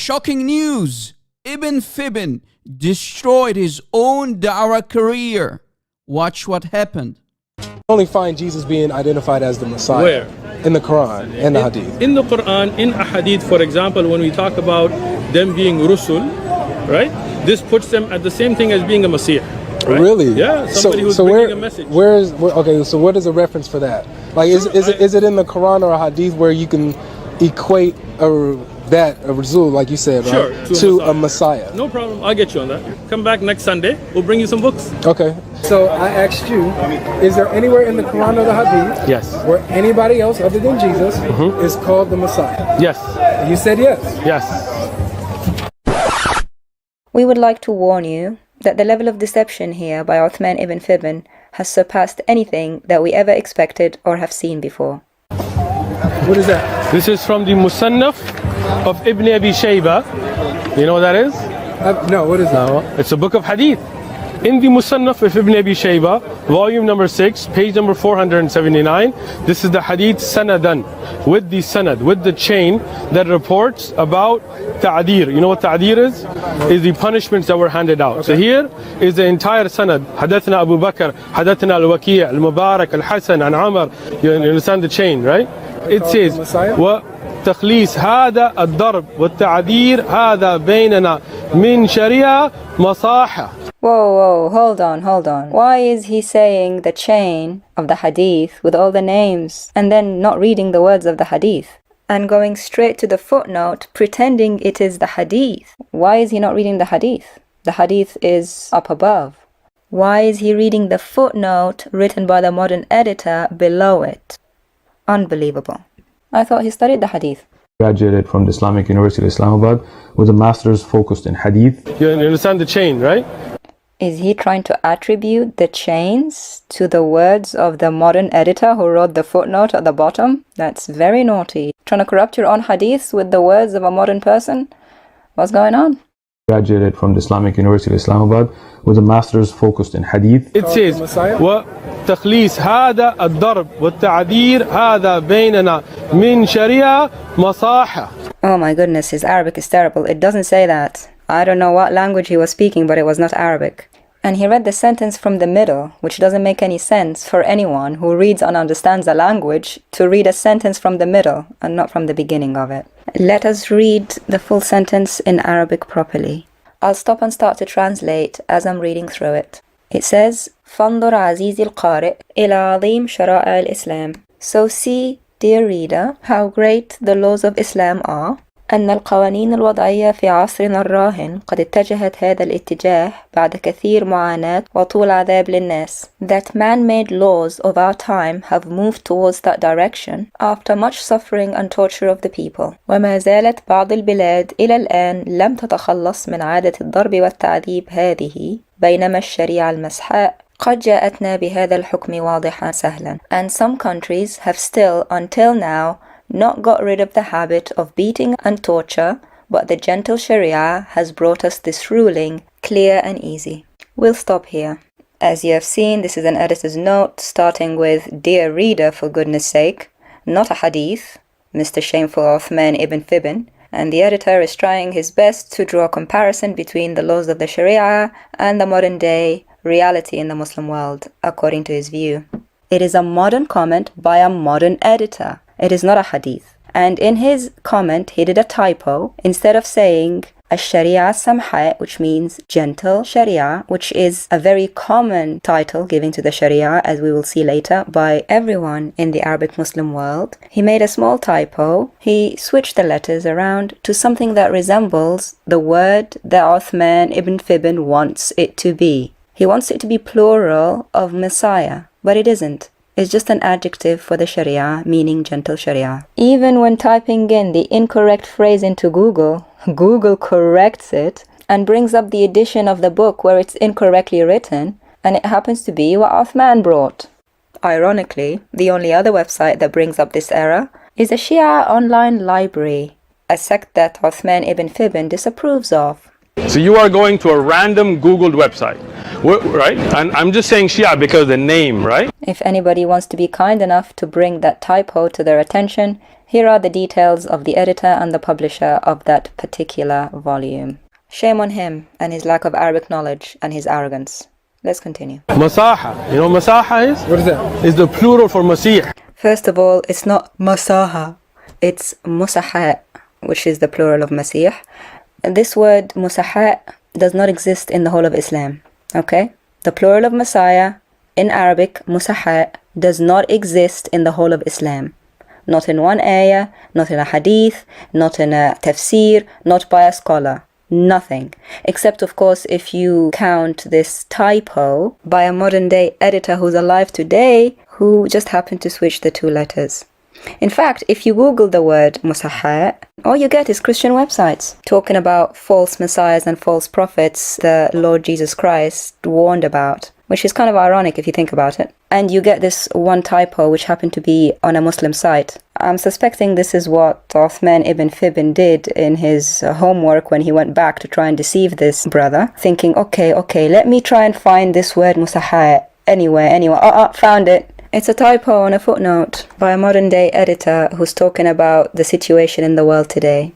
shocking news. Ibn Fibn destroyed his own Dawah career. Watch what happened. Only find Jesus being identified as the Messiah. Where? In the Quran and the Hadith. In the Quran, in a Hadith, for example, when we talk about them being Rusul, right? This puts them at the same thing as being a Messiah. Right? Really? Yeah, somebody who's bringing a message. Okay, so what is a reference for that? Like, is it in the Quran or a Hadith where you can equate a Rasul, like you said, sure, right, to a Messiah? No problem, I'll get you on that. Come back next Sunday, we'll bring you some books. Okay. So I asked you, is there anywhere in the Quran or the Hadith where anybody else other than Jesus is called the Messiah? Yes. You said yes. Yes. We would like to warn you that the level of deception here by Uthman ibn Fibn has surpassed anything that we ever expected or have seen before. What is that? This is from the Musannaf of Ibn Abi Shayba. You know what that is? No, what is that? No, it's a book of hadith. In the Musannaf of Ibn Abi Shayba, volume number 6, page number 479, this is the hadith sanadan, with the sanad, with the chain that reports about ta'dir. You know what ta'dir is? Is the punishments that were handed out. So here is the entire sanad. Hadathna Abu Bakr, hadathna al-Waki', al-Mubarak, al-Hasan, and Amr. You understand the chain, right? It says, تخليص هذا الضرب والتعذير هذا بيننا من شريعة مصاحة. Whoa, hold on. Why is he saying the chain of the hadith with all the names and then not reading the words of the hadith and going straight to the footnote pretending it is the hadith? Why is he not reading the hadith? The hadith is up above. Why is he reading the footnote written by the modern editor below it? Unbelievable. I thought he studied the hadith. Graduated from the Islamic University of Islamabad with a master's focused in hadith. You understand the chain, right? Is he trying to attribute the chains to the words of the modern editor who wrote the footnote at the bottom? That's very naughty. Trying to corrupt your own hadith with the words of a modern person? What's going on? Graduated from the Islamic University of Islamabad with a master's focused in hadith. It says, وتخليص هذا الضرب والتعذير هذا بيننا من شريعة مصاحة. Oh my goodness, his Arabic is terrible. It doesn't say that. I don't know what language he was speaking, but it was not Arabic. And he read the sentence from the middle, which doesn't make any sense for anyone who reads and understands a language to read a sentence from the middle and not from the beginning of it. Let us read the full sentence in Arabic properly. I'll stop and start to translate as I'm reading through it. It says, فانظر عزيزي القارئ إلى عظيم شرائع الإسلام. So see, dear reader, how great the laws of Islam are. أن القوانين الوضعية في عصرنا الراهن قد اتجهت هذا الاتجاه بعد كثير معاناة وطول عذاب للناس. That man-made laws of our time have moved towards that direction after much suffering and torture of the people. وما زالت بعض البلاد إلى الآن لم تتخلص من عادة الضرب والتعذيب هذه بينما الشريعة المسحاء قد جاءتنا بهذا الحكم واضحا سهلا. And some countries have still, until now, not got rid of the habit of beating and torture, but the gentle Sharia has brought us this ruling, clear and easy. We'll stop here. As you have seen, this is an editor's note starting with, Dear reader, for goodness sake, not a hadith, Mr. Shameful Uthman ibn Fibn, and the editor is trying his best to draw a comparison between the laws of the Sharia and the modern day reality in the Muslim world, according to his view. It is a modern comment by a modern editor. It is not a hadith. And in his comment, he did a typo. Instead of saying Ash-Sharia Samha, which means gentle Sharia, which is a very common title given to the Sharia, as we will see later, by everyone in the Arabic Muslim world, he made a small typo. He switched the letters around to something that resembles the word that Uthman ibn Fibn wants it to be. He wants it to be plural of Messiah, but it isn't. It's just an adjective for the Sharia, meaning gentle Sharia. Even when typing in the incorrect phrase into Google, Google corrects it and brings up the edition of the book where it's incorrectly written, and it happens to be what Uthman brought. Ironically, the only other website that brings up this error is a Shia online library, a sect that Uthman ibn Fibn disapproves of. So you are going to a random Googled website, right? And I'm just saying Shia because of the name, right? If anybody wants to be kind enough to bring that typo to their attention, here are the details of the editor and the publisher of that particular volume. Shame on him and his lack of Arabic knowledge and his arrogance. Let's continue. Masaha. You know what Masaha is? What is that? It's the plural for Masih. First of all, it's not Masaha, it's Musaha, which is the plural of Masih. This word Musaha does not exist in the whole of Islam. Okay? The plural of Messiah in Arabic, Musaha, does not exist in the whole of Islam. Not in one ayah, not in a hadith, not in a tafsir, not by a scholar. Nothing. Except, of course, if you count this typo by a modern day editor who's alive today who just happened to switch the two letters. In fact, if you Google the word Musahha, all you get is Christian websites talking about false messiahs and false prophets the Lord Jesus Christ warned about, which is kind of ironic if you think about it. And you get this one typo which happened to be on a Muslim site. I'm suspecting this is what Uthman ibn Farooq did in his homework when he went back to try and deceive this brother, thinking, okay, let me try and find this word Musahha anywhere. Found it. It's a typo on a footnote by a modern day editor who's talking about the situation in the world today.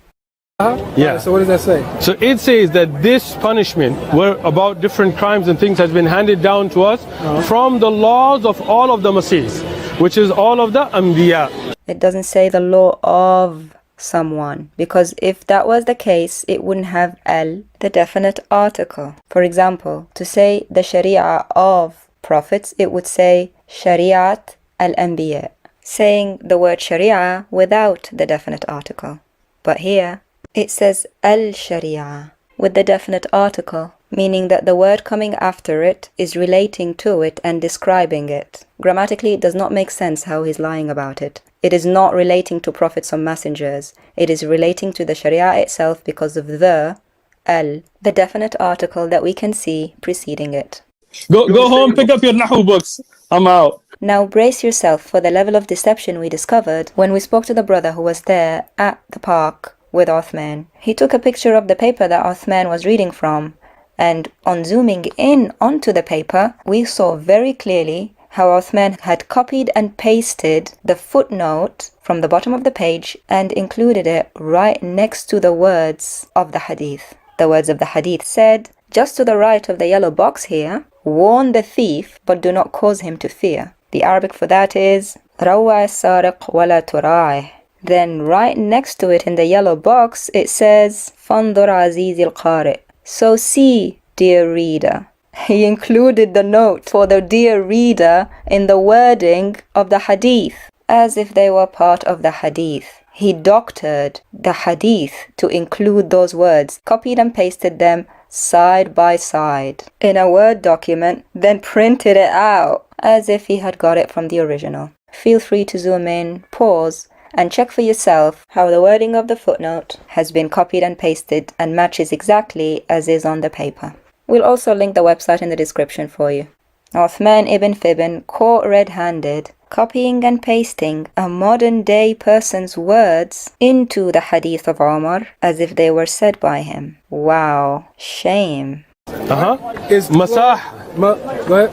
Yeah. So what does that say? So it says that this punishment, where about different crimes and things, has been handed down to us from the laws of all of the Masiihs, which is all of the Anbiya. It doesn't say the law of someone, because if that was the case, it wouldn't have al, the definite article. For example, to say the Sharia of prophets, it would say Shariat al-Anbiya, saying the word Sharia without the definite article. But here, it says al-Sharia with the definite article, meaning that the word coming after it is relating to it and describing it. Grammatically, it does not make sense how he's lying about it. It is not relating to prophets or messengers. It is relating to the Sharia itself because of the al, the definite article that we can see preceding it. Go home, pick up your Nahu books. I'm out. Now brace yourself for the level of deception we discovered when we spoke to the brother who was there at the park with Uthman. He took a picture of the paper that Uthman was reading from, and on zooming in onto the paper, we saw very clearly how Uthman had copied and pasted the footnote from the bottom of the page and included it right next to the words of the hadith. The words of the hadith said, just to the right of the yellow box here, warn the thief, but do not cause him to fear. The Arabic for that is روّع السارق ولا تراعه. Then right next to it in the yellow box, it says فانظر عزيزي القارئ. So see, dear reader. He included the note for the dear reader in the wording of the hadith, as if they were part of the hadith. He doctored the hadith to include those words, copied and pasted them side by side in a Word document, then printed it out as if he had got it from the original. Feel free to zoom in, pause, and check for yourself how the wording of the footnote has been copied and pasted and matches exactly as is on the paper. We'll also link the website in the description for you. Uthman ibn Farooq caught red-handed, copying and pasting a modern-day person's words into the hadith of Umar as if they were said by him. Wow, shame. Is Masah. What?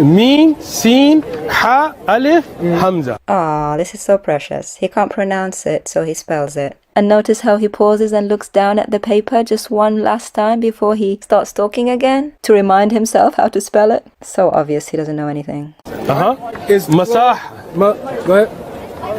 Meen, Seen, Ha, Alif, Hamza. This is so precious. He can't pronounce it, so he spells it. And notice how he pauses and looks down at the paper just one last time before he starts talking again to remind himself how to spell it. So obvious he doesn't know anything. Is Masah. What?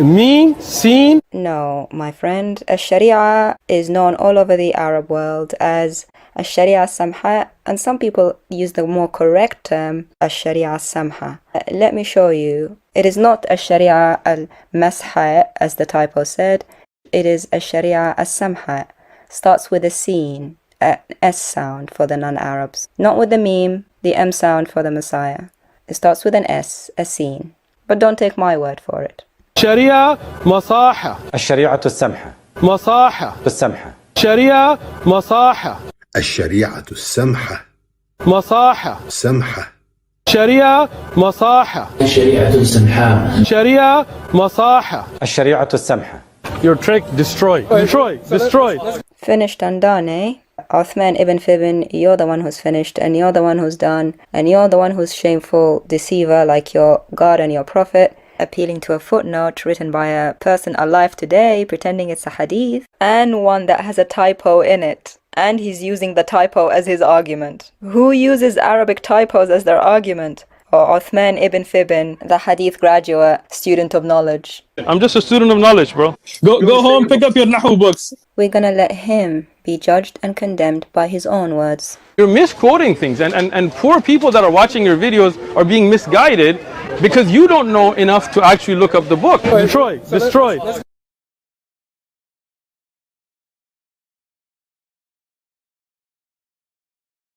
Meen, Seen. No, my friend. Sharia is known all over the Arab world as Sharia Samha, and some people use the more correct term Sharia Samha. Let me show you. It is not Sharia al-Masha as the typo said. It is Sharia as-Samha. Starts with a Seen, an S sound for the non-Arabs. Not with the Meme, the M sound for the Messiah. It starts with an S, a Seen. But don't take my word for it. Sharia Masaha. الشريعة السمحة Masaha. السمحة Sharia Masaha. الشريعة السمحة Masaha. سمحة Sharia Masaha. شريعة سمحاء Sharia Masaha. الشريعة السمحة. Your trick destroyed. Destroyed. Finished and done, eh? Uthman ibn Farooq, you're the one who's finished, and you're the one who's done, and you're the one who's shameful deceiver like your God and your Prophet, appealing to a footnote written by a person alive today, pretending it's a hadith, and one that has a typo in it. And he's using the typo as his argument. Who uses Arabic typos as their argument? Or Uthman ibn Farooq, the hadith graduate, student of knowledge. I'm just a student of knowledge, bro. Go home, pick up your Nahu books. We're gonna let him be judged and condemned by his own words. You're misquoting things, and poor people that are watching your videos are being misguided because you don't know enough to actually look up the book. Destroy.